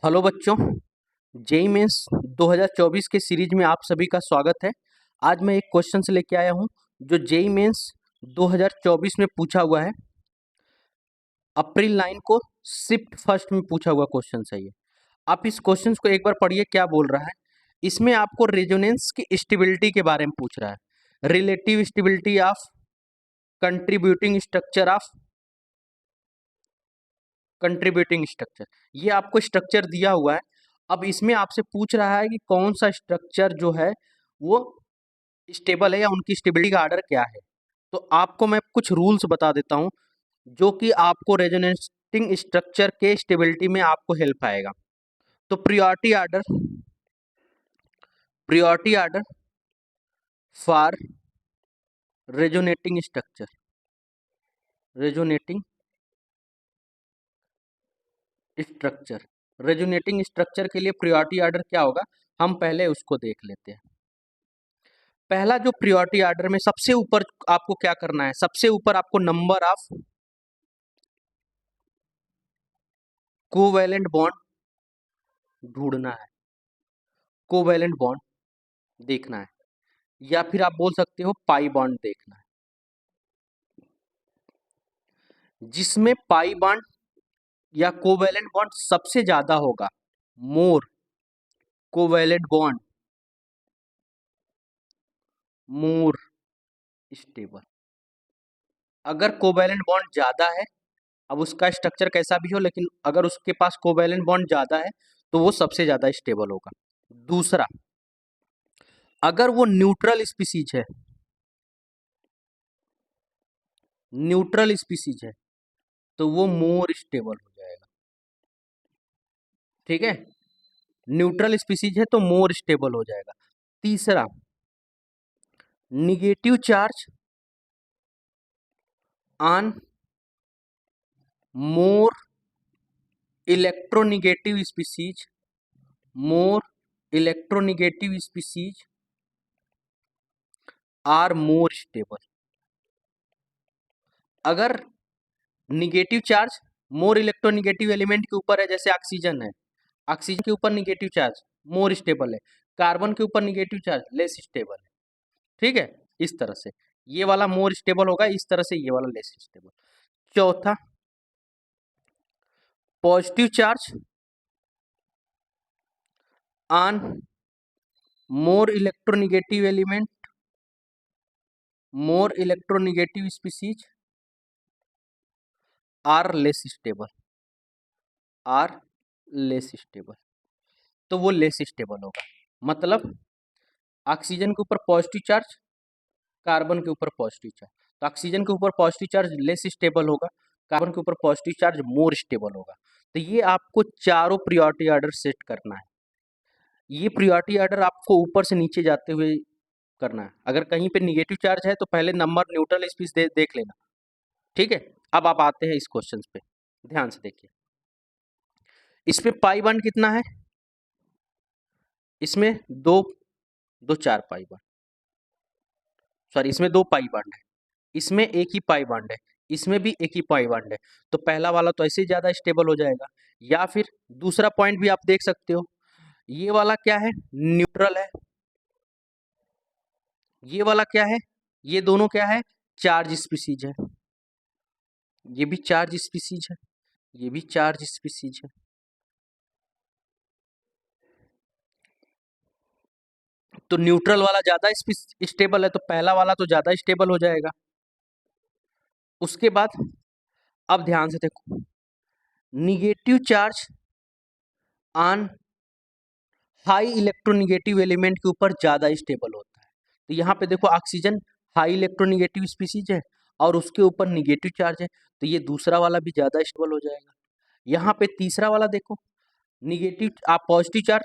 Hello बच्चों, JEE mains 2024 के series में आप सभी का स्वागत है। आज मैं एक क्वेश्चन से लेके आया हूं जो जेई मेंस 2024 में पूछा हुआ है। अप्रैल 9 को शिफ्ट फर्स्ट में पूछा हुआ क्वेश्चन है ये। आप इस क्वेश्चन को एक बार पढ़िए, क्या बोल रहा है। इसमें आपको रेजोनेंस की स्टेबिलिटी के बारे में पूछ रहा है। Relative stability of contributing structure, ये आपको स्ट्रक्चर दिया हुआ है। अब इसमें आपसे पूछ रहा है कि कौन सा स्ट्रक्चर जो है वो स्टेबल है या उनकी स्टेबिलिटी का ऑर्डर क्या है। तो आपको मैं कुछ रूल्स बता देता हूं जो कि आपको रेजोनेटिंग स्ट्रक्चर के स्टेबिलिटी में आपको हेल्प आएगा। तो priority order for resonating resonating structure resonating structure के लिए प्रियोरिटी ऑर्डर क्या होगा, हम पहले उसको देख लेते हैं। पहला जो प्रियोरिटी ऑर्डर में सबसे ऊपर आपको क्या करना है, सबसे ऊपर आपको नंबर ऑफ कोवैलेंट बॉन्ड ढूंढना है, कोवैलेंट बॉन्ड देखना है, या फिर आप बोल सकते हो पाई बॉन्ड देखना है। जिसमें पाई बॉन्ड या कोवैलेंट बॉन्ड सबसे ज्यादा होगा, मोर कोवैलेंट बॉन्ड मोर स्टेबल। अगर कोवैलेंट बॉन्ड ज्यादा है, अब उसका स्ट्रक्चर कैसा भी हो, लेकिन अगर उसके पास कोवैलेंट बॉन्ड ज्यादा है तो वो सबसे ज्यादा स्टेबल होगा। दूसरा, अगर वो न्यूट्रल स्पीसीज है तो वो मोर स्टेबल हो जाएगा। ठीक है, न्यूट्रल स्पीसीज है तो मोर स्टेबल हो जाएगा। तीसरा, negative charge on more electronegative species more electronegative species are more stable. अगर negative charge more electronegative element के ऊपर है, जैसे ऑक्सीजन है, ऑक्सीजन के ऊपर निगेटिव चार्ज मोर स्टेबल है, कार्बन के ऊपर निगेटिव चार्ज लेस स्टेबल है। ठीक है, इस तरह से ये वाला मोर स्टेबल होगा, इस तरह से ये वाला लेस स्टेबल। चौथा, positive charge on more electronegative species are less stable are less stable. तो वो लेस स्टेबल होगा। मतलब ऑक्सीजन के ऊपर पॉजिटिव चार्ज, कार्बन के ऊपर पॉजिटिव चार्ज, तो ऑक्सीजन के ऊपर पॉजिटिव चार्ज लेस स्टेबल होगा, कार्बन के ऊपर पॉजिटिव चार्ज मोर स्टेबल होगा। तो ये आपको चारों प्रियोरिटी ऑर्डर सेट करना है। ये प्रियोरिटी ऑर्डर आपको ऊपर से नीचे जाते हुए करना है। अगर कहीं पे निगेटिव चार्ज है तो पहले नंबर न्यूट्रल स्पीस देख लेना। ठीक है, अब आप आते हैं इस क्वेश्चन पे, ध्यान से देखिए। इसमें पाई बॉन्ड कितना है, इसमें दो दो चार पाई बॉन्ड, सॉरी इसमें दो पाई बॉन्ड है, इसमें एक ही पाई बॉन्ड है, इसमें भी एक ही पाई बॉन्ड है। तो पहला वाला तो ऐसे ही ज्यादा स्टेबल हो जाएगा। या फिर दूसरा पॉइंट भी आप देख सकते हो, ये वाला क्या है, न्यूट्रल है, ये वाला क्या है, ये दोनों क्या है, चार्ज स्पीसीज है। ये भी चार्ज स्पीसीज है, ये भी चार्ज स्पीसीज है। तो न्यूट्रल वाला ज्यादा स्टेबल है, तो पहला वाला तो ज्यादा स्टेबल हो जाएगा। उसके बाद अब ध्यान से देखो, negative charge on high electronegative element के ऊपर ज्यादा स्टेबल होता है। तो यहाँ पे देखो ऑक्सीजन हाई इलेक्ट्रोनिगेटिव स्पीसीज है और उसके ऊपर निगेटिव चार्ज है, तो ये दूसरा वाला भी ज्यादा स्टेबल हो जाएगा। यहाँ पे तीसरा वाला देखो, निगेटिव आप पॉजिटिव चार्ज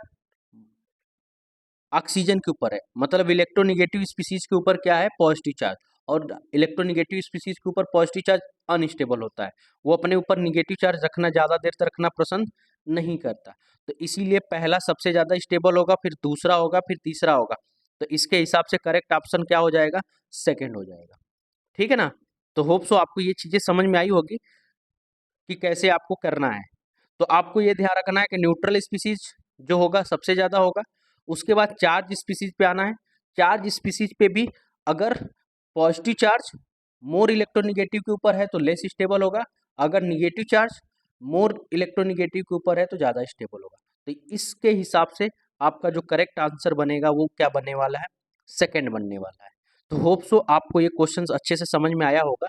ऑक्सीजन के ऊपर है, मतलब इलेक्ट्रोनिगेटिव स्पीसीज के ऊपर क्या है, पॉजिटिव चार्ज, और इलेक्ट्रोनिगेटिव स्पीसीज के ऊपर पॉजिटिव चार्ज अनस्टेबल होता है। वो अपने ऊपर निगेटिव चार्ज रखना, ज्यादा देर तक रखना पसंद नहीं करता। तो इसीलिए पहला सबसे ज्यादा स्टेबल होगा, फिर दूसरा होगा, फिर तीसरा होगा। तो इसके हिसाब से करेक्ट ऑप्शन क्या हो जाएगा, सेकेंड हो जाएगा। ठीक है ना। तो होप सो आपको ये चीजें समझ में आई होगी कि कैसे आपको करना है। तो आपको ये ध्यान रखना है कि न्यूट्रल स्पीसीज जो होगा सबसे ज़्यादा होगा। उसके बाद चार्ज स्पीसीज पे आना है। चार्ज स्पीसीज पे भी अगर पॉजिटिव चार्ज मोर इलेक्ट्रोनिगेटिव के ऊपर है तो लेस स्टेबल होगा, अगर निगेटिव चार्ज मोर इलेक्ट्रोनिगेटिव के ऊपर है तो ज़्यादा स्टेबल होगा। तो इसके हिसाब से आपका जो करेक्ट आंसर बनेगा वो क्या बनने वाला है, सेकंड बनने वाला है। तो होप सो आपको ये क्वेश्चंस अच्छे से समझ में आया होगा।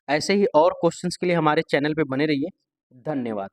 ऐसे ही और क्वेश्चंस के लिए हमारे चैनल पे बने रहिए। धन्यवाद।